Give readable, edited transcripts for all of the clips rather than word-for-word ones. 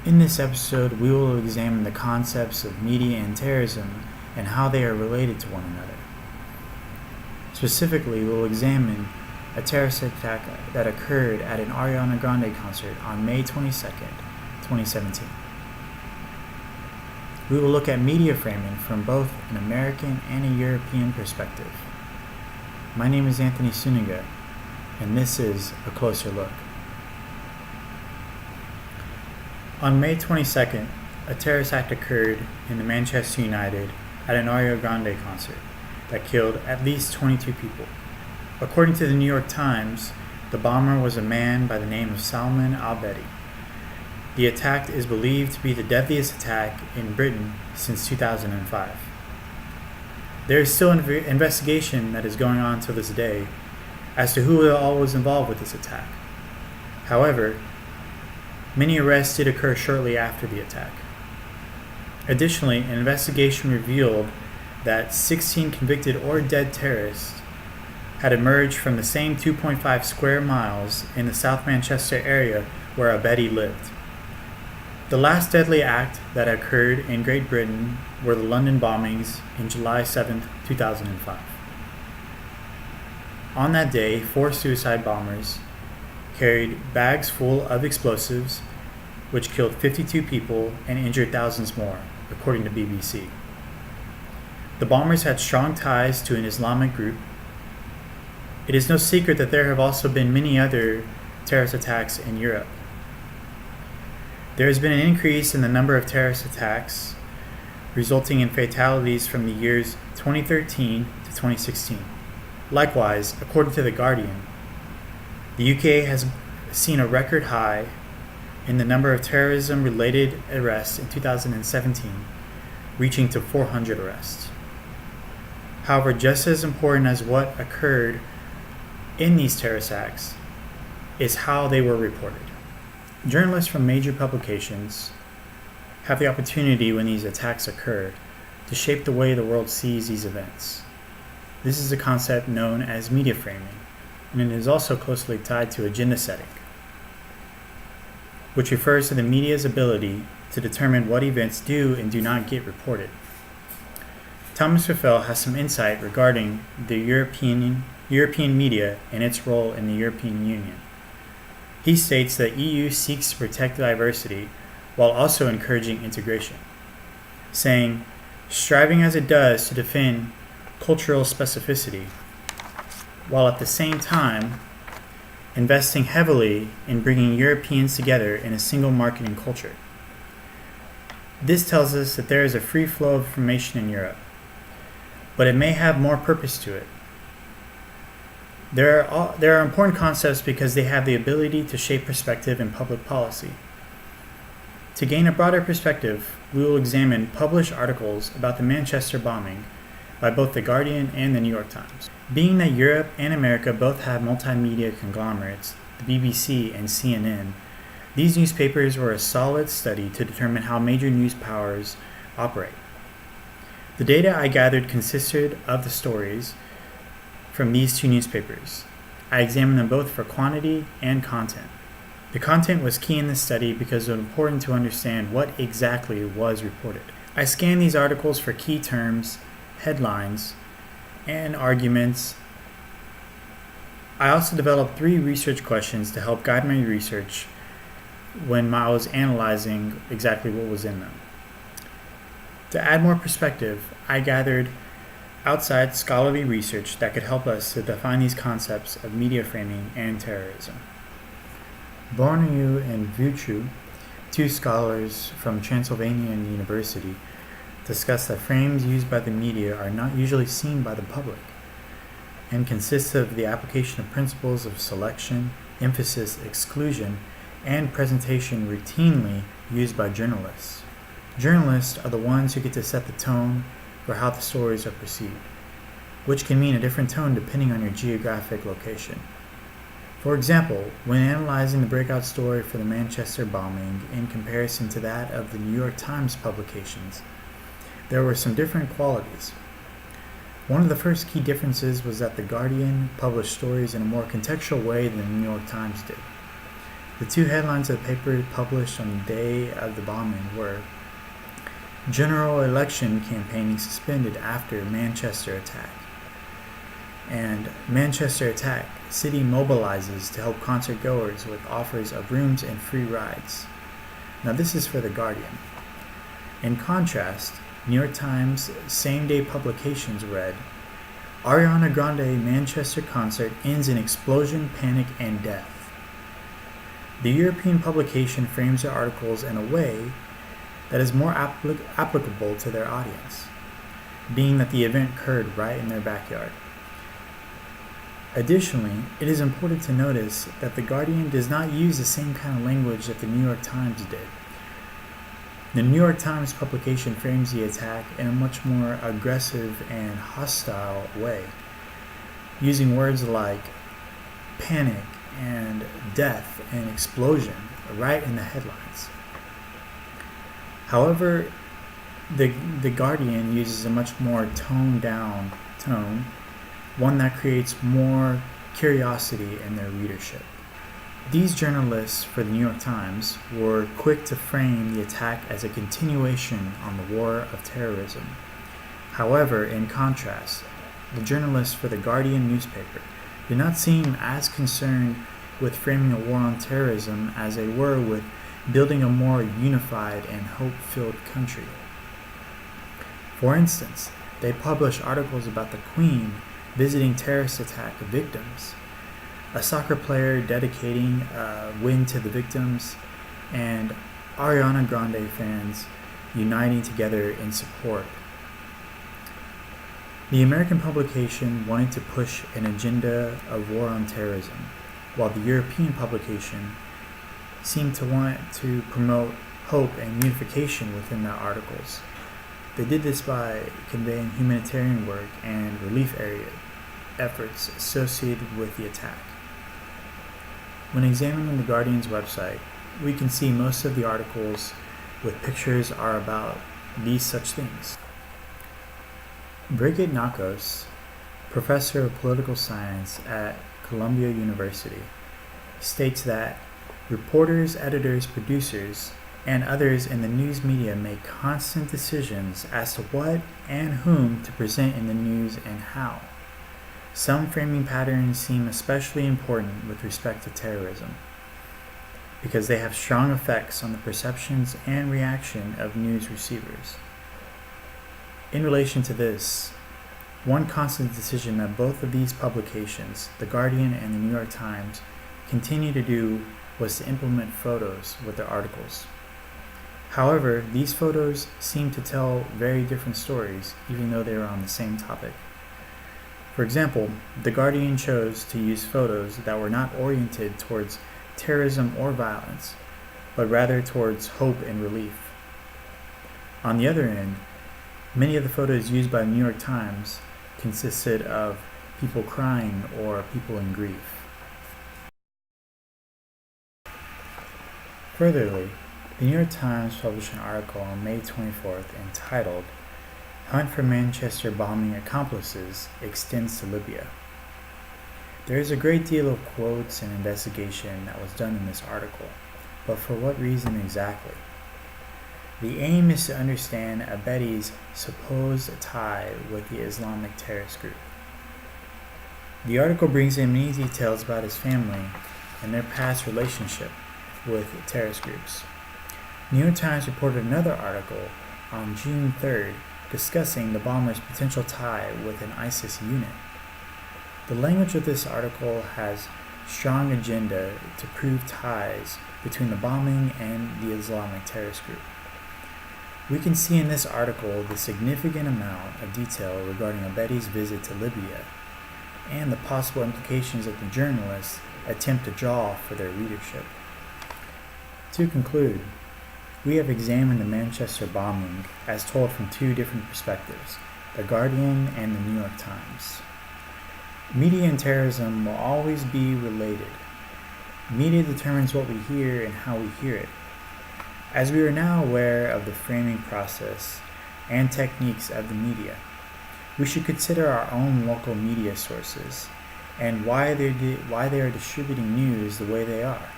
In this episode, we will examine the concepts of media and terrorism and how they are related to one another. Specifically, we will examine a terrorist attack that occurred at an Ariana Grande concert on May 22nd, 2017. We will look at media framing from both an American and a European perspective. My name is Anthony Suniga, and this is A Closer Look. On May 22nd, a terrorist act occurred in the Manchester United at an Ariana Grande concert that killed at least 22 people. According to the New York Times, the bomber was a man by the name of Salman al-Bedi. The attack is believed to be the deadliest attack in Britain since 2005. There is still an investigation that is going on to this day as to who all was involved with this attack. However, many arrests did occur shortly after the attack. Additionally, an investigation revealed that 16 convicted or dead terrorists had emerged from the same 2.5 square miles in the South Manchester area where al-Bedi lived. The last deadly act that occurred in Great Britain were the London bombings in July 7, 2005. On that day, 4 suicide bombers carried bags full of explosives, which killed 52 people and injured thousands more, according to BBC. The bombers had strong ties to an Islamic group. It is no secret that there have also been many other terrorist attacks in Europe. There has been an increase in the number of terrorist attacks, resulting in fatalities from the years 2013 to 2016. Likewise, according to The Guardian, the UK has seen a record high in the number of terrorism-related arrests in 2017, reaching to 400 arrests. However, just as important as what occurred in these terrorist acts is how they were reported. Journalists from major publications have the opportunity when these attacks occur to shape the way the world sees these events. This is a concept known as media framing, and it is also closely tied to agenda setting, which refers to the media's ability to determine what events do and do not get reported. Thomas Raffel has some insight regarding the European media and its role in the European Union. He states that EU seeks to protect diversity while also encouraging integration, saying, striving as it does to defend cultural specificity, while at the same time investing heavily in bringing Europeans together in a single market and culture. This tells us that there is a free flow of information in Europe, but it may have more purpose to it. There are important concepts because they have the ability to shape perspective in public policy. To gain a broader perspective, we will examine published articles about the Manchester bombing by both The Guardian and the New York Times. Being that Europe and America both have multimedia conglomerates, the BBC and CNN, these newspapers were a solid study to determine how major news powers operate. The data I gathered consisted of the stories from these 2 newspapers. I examined them both for quantity and content. The content was key in this study because it was important to understand what exactly was reported. I scanned these articles for key terms, headlines, and arguments. I also developed 3 research questions to help guide my research when I was analyzing exactly what was in them. To add more perspective, I gathered outside scholarly research that could help us to define these concepts of media framing and terrorism. Borneau and Vucu, 2 scholars from Transylvania University, discuss that frames used by the media are not usually seen by the public and consist of the application of principles of selection, emphasis, exclusion, and presentation routinely used by journalists. Journalists are the ones who get to set the tone for how the stories are perceived, which can mean a different tone depending on your geographic location. For example, when analyzing the breakout story for the Manchester bombing in comparison to that of the New York Times publications, there were some different qualities. One of the first key differences was that The Guardian published stories in a more contextual way than the New York Times did. The two headlines of the paper published on the day of the bombing were General Election Campaigning Suspended After Manchester Attack and Manchester Attack, City Mobilizes to Help Concert Goers with Offers of Rooms and Free Rides. Now this is for The Guardian. In contrast, New York Times same-day publications read, Ariana Grande Manchester concert ends in explosion, panic, and death. The European publication frames their articles in a way that is more applicable to their audience, being that the event occurred right in their backyard. Additionally, it is important to notice that The Guardian does not use the same kind of language that the New York Times did. The New York Times publication frames the attack in a much more aggressive and hostile way, using words like panic and death and explosion right in the headlines. However, the Guardian uses a much more toned down tone, one that creates more curiosity in their readership. These journalists for the New York Times were quick to frame the attack as a continuation on the war of terrorism. However, in contrast, the journalists for the Guardian newspaper did not seem as concerned with framing a war on terrorism as they were with building a more unified and hope-filled country. For instance, they published articles about the Queen visiting terrorist attack victims, a soccer player dedicating a win to the victims, and Ariana Grande fans uniting together in support. The American publication wanted to push an agenda of war on terrorism, while the European publication seemed to want to promote hope and unification within their articles. They did this by conveying humanitarian work and relief area efforts associated with the attack. When examining the Guardian's website, we can see most of the articles with pictures are about these such things. Brigitte Nakos, professor of political science at Columbia University, states that reporters, editors, producers, and others in the news media make constant decisions as to what and whom to present in the news and how. Some framing patterns seem especially important with respect to terrorism because they have strong effects on the perceptions and reaction of news receivers. In relation to this, one constant decision that both of these publications, The Guardian and The New York Times, continue to do was to implement photos with their articles. However, these photos seem to tell very different stories, even though they are on the same topic. For example, The Guardian chose to use photos that were not oriented towards terrorism or violence, but rather towards hope and relief. On the other end, many of the photos used by The New York Times consisted of people crying or people in grief. Furtherly, The New York Times published an article on May 24th entitled, Hunt for Manchester Bombing Accomplices Extends to Libya. There is a great deal of quotes and investigation that was done in this article, but for what reason exactly? The aim is to understand Abedi's supposed tie with the Islamic terrorist group. The article brings in many details about his family and their past relationship with terrorist groups. New York Times reported another article on June 3rd discussing the bomber's potential tie with an ISIS unit. The language of this article has strong agenda to prove ties between the bombing and the Islamic terrorist group. We can see in this article the significant amount of detail regarding Abedi's visit to Libya and the possible implications that the journalists attempt to draw for their readership. To conclude, we have examined the Manchester bombing as told from two different perspectives, The Guardian and The New York Times. Media and terrorism will always be related. Media determines what we hear and how we hear it. As we are now aware of the framing process and techniques of the media, we should consider our own local media sources and why they are distributing news the way they are.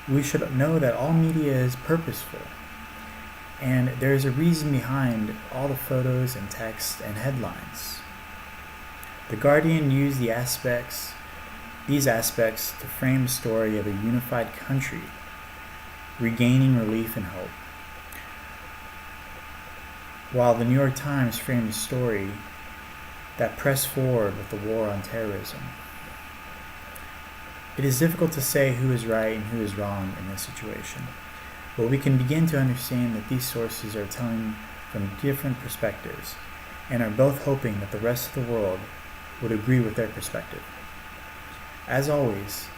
We should know that all media is purposeful, and there is a reason behind all the photos and text and headlines. The Guardian used these aspects to frame the story of a unified country regaining relief and hope, while the New York Times framed a story that pressed forward with the war on terrorism. It is difficult to say who is right and who is wrong in this situation, but we can begin to understand that these sources are telling from different perspectives and are both hoping that the rest of the world would agree with their perspective. As always,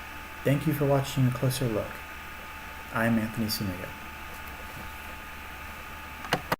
thank you for watching A Closer Look. I'm Anthony Suniga.